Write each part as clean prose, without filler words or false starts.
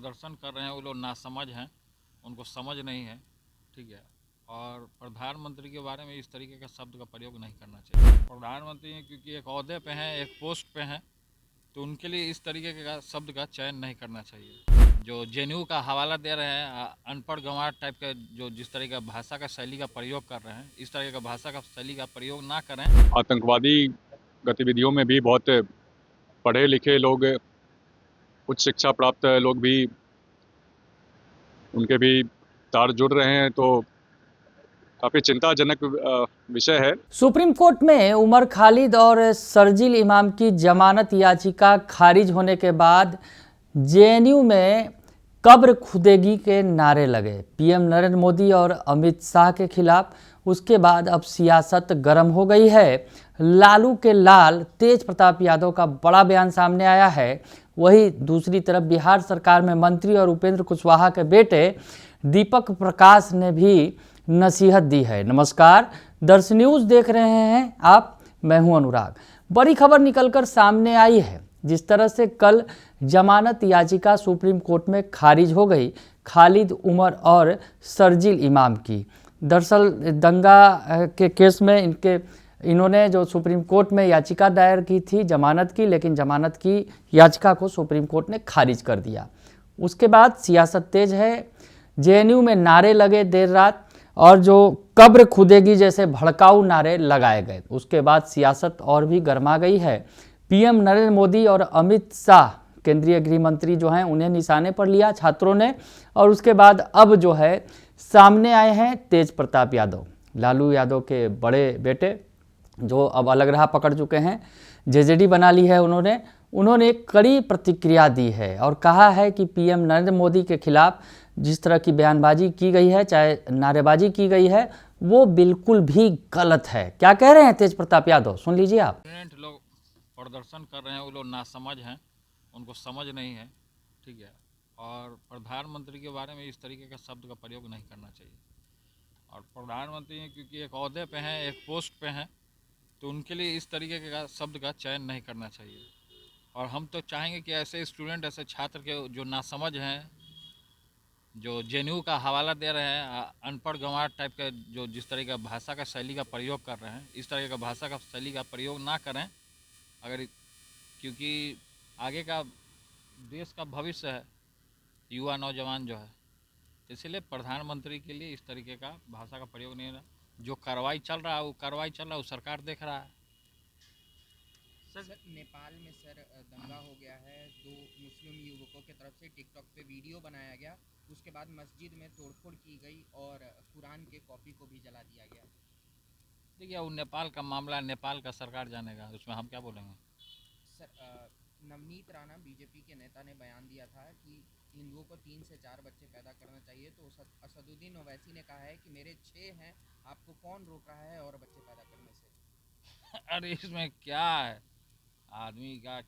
प्रदर्शन कर रहे हैं वो लोग नासमझ हैं, उनको समझ नहीं है, ठीक है। और प्रधानमंत्री के बारे में इस तरीके का शब्द का प्रयोग नहीं करना चाहिए। प्रधानमंत्री हैं क्योंकि एक ओहदे पे हैं, एक पोस्ट पे हैं, तो उनके लिए इस तरीके का शब्द का चयन नहीं करना चाहिए। जो जेएनयू का हवाला दे रहे हैं, अनपढ़ गंवार टाइप के जो जिस तरह का भाषा का शैली का प्रयोग कर रहे हैं, इस तरह का भाषा का शैली का प्रयोग ना करें। आतंकवादी गतिविधियों में भी बहुत पढ़े लिखे लोग, उच्च शिक्षा प्राप्त लोग भी, उनके भी तार जुड़ रहे हैं, तो काफ़ी चिंताजनक विषय है। सुप्रीम कोर्ट में उमर खालिद और शर्जील इमाम की जमानत याचिका खारिज होने के बाद जेएनयू में कब्र खुदेगी के नारे लगे। पीएम नरेंद्र मोदी और अमित शाह के खिलाफ। उसके बाद अब सियासत गर्म हो गई है। लालू के लाल तेज प्रताप यादव का बड़ा बयान सामने आया है। वहीं दूसरी तरफ बिहार सरकार में मंत्री और उपेंद्र कुशवाहा के बेटे दीपक प्रकाश ने भी नसीहत दी है। नमस्कार, दर्श न्यूज़ देख रहे हैं आप, मैं हूं अनुराग। बड़ी खबर निकलकर सामने आई है। जिस तरह से कल जमानत याचिका सुप्रीम कोर्ट में खारिज हो गई खालिद, उमर और शर्जील इमाम की। दरअसल दंगा के केस में इन्होंने जो सुप्रीम कोर्ट में याचिका दायर की थी जमानत की, लेकिन जमानत की याचिका को सुप्रीम कोर्ट ने खारिज कर दिया। उसके बाद सियासत तेज है। जेएनयू में नारे लगे देर रात, और जो कब्र खुदेगी जैसे भड़काऊ नारे लगाए गए। उसके बाद सियासत और भी गर्मा गई है। पीएम नरेंद्र मोदी और अमित शाह केंद्रीय गृह मंत्री जो हैं, उन्हें निशाने पर लिया छात्रों ने। और उसके बाद अब जो है सामने आए हैं तेज प्रताप यादव, लालू यादव के बड़े बेटे, जो अब अलग राह पकड़ चुके हैं। जेजेडी बना ली है उन्होंने एक कड़ी प्रतिक्रिया दी है और कहा है कि पीएम नरेंद्र मोदी के खिलाफ जिस तरह की बयानबाजी की गई है, चाहे नारेबाजी की गई है, वो बिल्कुल भी गलत है। क्या कह रहे हैं तेज प्रताप यादव, सुन लीजिए आप। स्टूडेंट लोग प्रदर्शन कर रहे हैं वो लोग नासमझ हैं, उनको समझ नहीं है, ठीक है। और प्रधानमंत्री के बारे में इस तरीके का शब्द का प्रयोग नहीं करना चाहिए। और प्रधानमंत्री हैं क्योंकि एक ओहदे पे हैं, एक पोस्ट पे हैं, तो उनके लिए इस तरीके का शब्द का चयन नहीं करना चाहिए। और हम तो चाहेंगे कि ऐसे स्टूडेंट, ऐसे छात्र के जो नासमझ हैं, जो जेएनयू का हवाला दे रहे हैं, अनपढ़ गंवार टाइप के जो जिस तरह का भाषा का शैली का प्रयोग कर रहे हैं, इस तरह का भाषा का शैली का प्रयोग ना करें। अगर क्योंकि आगे का देश का भविष्य है, युवा नौजवान जो है, इसलिए प्रधानमंत्री के लिए इस तरीके का भाषा का प्रयोग नहीं है। जो कार्रवाई चल रहा है वो कार्रवाई चल रहा है, वो सरकार देख रहा है। सर, नेपाल में दंगा हो गया है। 2 मुस्लिम युवकों की तरफ से टिकटॉक पे वीडियो बनाया गया। उसके बाद मस्जिद में तोड़फोड़ की गई और कुरान के कॉपी को भी जला दिया गया। देखिए, वो नेपाल का मामला नेपाल का सरकार जानेगा, उसमें हम क्या बोलेंगे। सर, नवनीत राणा बीजेपी के नेता ने बयान दिया था कि हिंदुओं को 3 से 4 बच्चे पैदा करना चाहिए, तो असदुद्दीन ओवैसी ने कहा है कि मेरे 6 हैं, आपको कौन रोक रहा है और बच्चे पैदा करने से। अरे इसमें क्या है आदमी का,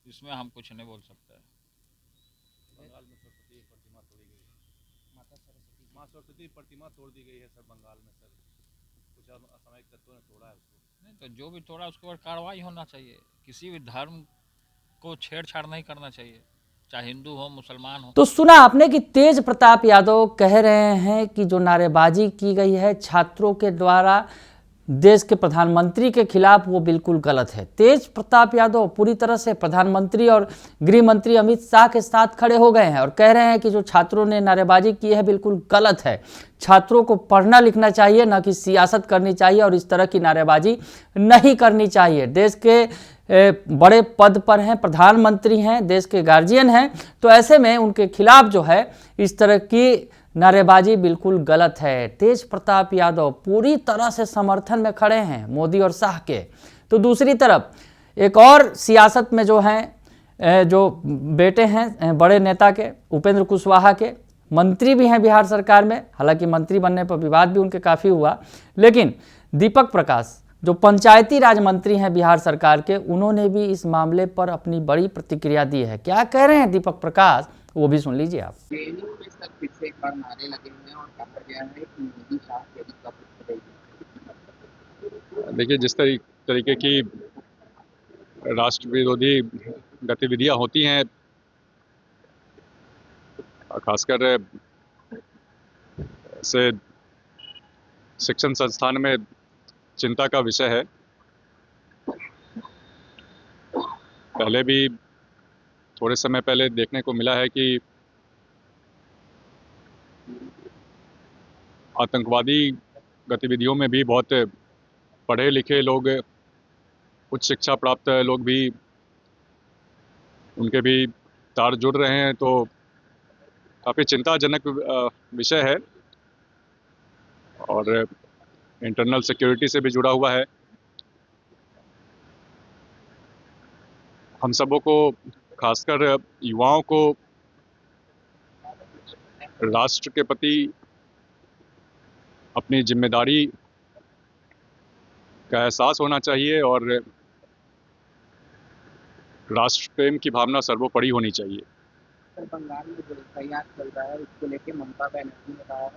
इसमें हम कुछ नहीं बोल सकते। बंगाल में सरस्वती प्रतिमा तोड़ी गई है। माँ सरस्वती प्रतिमा तोड़ दी गई है सर बंगाल में। सर कुछ असामयिक तत्वों ने तोड़ा है उसको। नहीं तो जो भी तोड़ा उसके ऊपर कार्रवाई होना चाहिए। किसी भी धर्म को छेड़छाड़ नहीं करना चाहिए, चाहे हिंदू हो मुसलमान हो। तो सुना आपने कि तेज प्रताप यादव कह रहे हैं कि जो नारेबाजी की गई है छात्रों के द्वारा देश के प्रधानमंत्री के खिलाफ, वो बिल्कुल गलत है। तेज प्रताप यादव पूरी तरह से प्रधानमंत्री और गृह मंत्री अमित शाह के साथ खड़े हो गए हैं और कह रहे हैं कि जो छात्रों ने नारेबाजी की है बिल्कुल गलत है। छात्रों को पढ़ना लिखना चाहिए, न कि सियासत करनी चाहिए, और इस तरह की नारेबाजी नहीं करनी चाहिए। देश के बड़े पद पर हैं, प्रधानमंत्री हैं, देश के गार्जियन हैं, तो ऐसे में उनके खिलाफ जो है इस तरह की नारेबाजी बिल्कुल गलत है। तेज प्रताप यादव पूरी तरह से समर्थन में खड़े हैं मोदी और शाह के। तो दूसरी तरफ एक और सियासत में जो हैं, जो बेटे हैं बड़े नेता के, उपेंद्र कुशवाहा के, मंत्री भी हैं बिहार सरकार में। हालांकि मंत्री बनने पर विवाद भी उनके काफ़ी हुआ, लेकिन दीपक प्रकाश जो पंचायती राज मंत्री हैं बिहार सरकार के, उन्होंने भी इस मामले पर अपनी बड़ी प्रतिक्रिया दी है। क्या कह रहे हैं दीपक प्रकाश, वो भी सुन लीजिए आप। जेएनयू में सर फिर से एक बार नारे लगे हुए हैं और कहा गया है कि मोदी शाह के भी कब्र खुदेगी। देखिए, जिस तरीके की राष्ट्र विरोधी गतिविधियां होती हैं, खासकर ऐसे शिक्षण संस्थान में चिंता का विषय है। पहले भी थोड़े समय पहले देखने को मिला है कि आतंकवादी गतिविधियों में भी बहुत पढ़े लिखे लोग, उच्च शिक्षा प्राप्त लोग भी, उनके भी तार जुड़ रहे हैं, तो काफ़ी चिंताजनक विषय है और इंटरनल सिक्योरिटी से भी जुड़ा हुआ है। हम सबों को, खासकर युवाओं को, राष्ट्र के प्रति अपनी जिम्मेदारी का एहसास होना चाहिए और राष्ट्र प्रेम की भावना सर्वोपरि होनी चाहिए। सर, बंगाल में जो एफआईआर चल रहा है उसको लेके ममता बनर्जी ने कहा है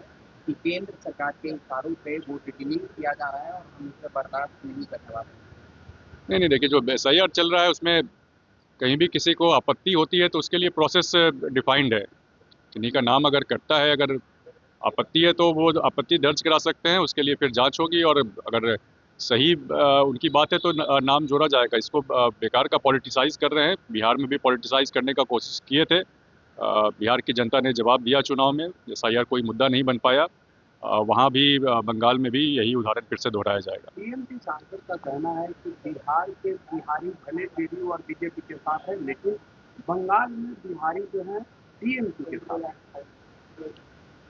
कि केंद्र सरकार के इशारों पे वो डिलीट किया जा रहा है और हम इसे बर्दाश्त नहीं करने वाले। नहीं, देखिए, जो एसआईआर चल रहा है उसमें कहीं भी किसी को आपत्ति होती है तो उसके लिए प्रोसेस डिफाइंड है। किन्हीं का नाम अगर कटता है, अगर आपत्ति है तो वो आपत्ति दर्ज करा सकते हैं, उसके लिए फिर जांच होगी और अगर सही उनकी बात है तो नाम जोड़ा जाएगा। इसको बेकार का पॉलिटिसाइज कर रहे हैं। बिहार में भी पॉलिटिसाइज करने का कोशिश किए थे। बिहार की जनता ने जवाब दिया चुनाव में, एसआईआर कोई मुद्दा नहीं बन पाया। वहाँ भी बंगाल में भी यही उदाहरण फिर से दोहराया जाएगा। टीएमसी सांसद का कहना है कि बिहार के बिहारी भले जेडीयू और बीजेपी के साथ है, लेकिन बंगाल में बिहारी जो है टीएमसी के साथ है।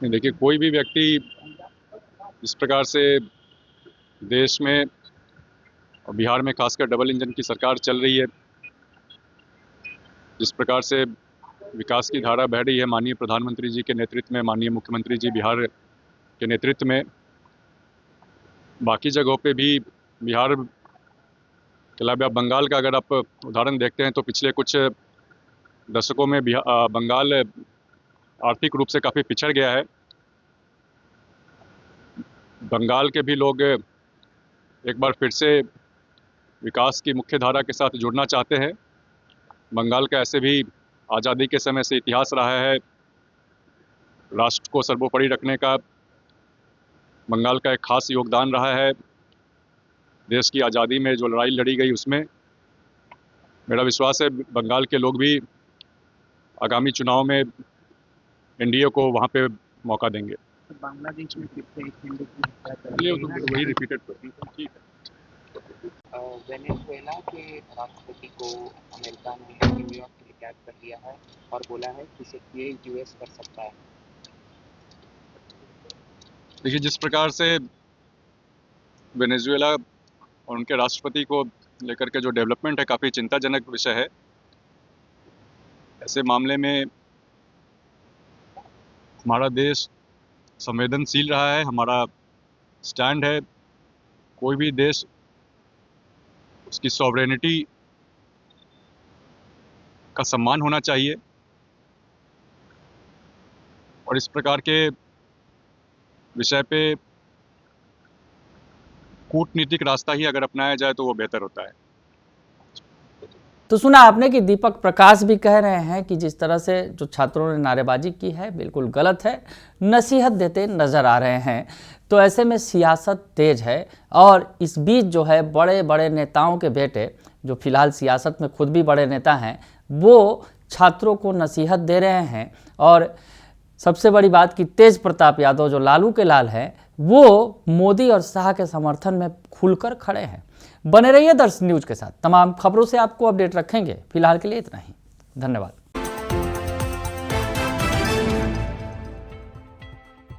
नहीं, देखिए, कोई भी व्यक्ति इस प्रकार से देश में और बिहार में खासकर डबल इंजन की सरकार चल रही है, जिस प्रकार से विकास की धारा बह रही है माननीय प्रधानमंत्री जी के नेतृत्व में, माननीय मुख्यमंत्री जी बिहार के नेतृत्व में, बाकी जगहों पे भी बिहार के अलावा बंगाल का अगर आप उदाहरण देखते हैं तो पिछले कुछ दशकों में बंगाल आर्थिक रूप से काफ़ी पिछड़ गया है। बंगाल के भी लोग एक बार फिर से विकास की मुख्य धारा के साथ जुड़ना चाहते हैं। बंगाल का ऐसे भी आज़ादी के समय से इतिहास रहा है। राष्ट्र को सर्वोपरि रखने का बंगाल का एक खास योगदान रहा है। देश की आज़ादी में जो लड़ाई लड़ी गई उसमें मेरा विश्वास है बंगाल के लोग भी आगामी चुनाव में एनडीए को वहाँ पे मौका देंगे। बांग्लादेश में फिर से एक हिंदू की हत्या कर ये दी है। वही रिपीटेड ठीक है। वेनेजुएला के राष्ट्रपति को अमेरिका ने न्यूयॉर्क में कैद कर लिया है और बोला है कि सिर्फ ये यूएस कर सकता है। देखिए, जिस प्रकार से वेनेजुएला और उनके राष्ट्रपति को लेकर के जो डेवलपमेंट है, काफ़ी चिंताजनक विषय है। ऐसे मामले में हमारा देश संवेदनशील रहा है। हमारा स्टैंड है, कोई भी देश उसकी सॉवरेनिटी का सम्मान होना चाहिए और इस प्रकार के विषय पे कूटनीतिक रास्ता ही अगर अपनाया जाए तो वो बेहतर होता है। तो सुना आपने कि दीपक प्रकाश भी कह रहे हैं कि जिस तरह से जो छात्रों ने नारेबाजी की है बिल्कुल गलत है, नसीहत देते नजर आ रहे हैं। तो ऐसे में सियासत तेज है और इस बीच जो है बड़े बड़े नेताओं के बेटे, जो फिलहाल सियासत में खुद भी बड़े नेता हैं, वो छात्रों को नसीहत दे रहे हैं। और सबसे बड़ी बात कि तेज प्रताप यादव जो लालू के लाल हैं, वो मोदी और शाह के समर्थन में खुलकर खड़े हैं। बने रहिए दर्शन न्यूज के साथ, तमाम खबरों से आपको अपडेट रखेंगे। फिलहाल के लिए इतना ही, धन्यवाद।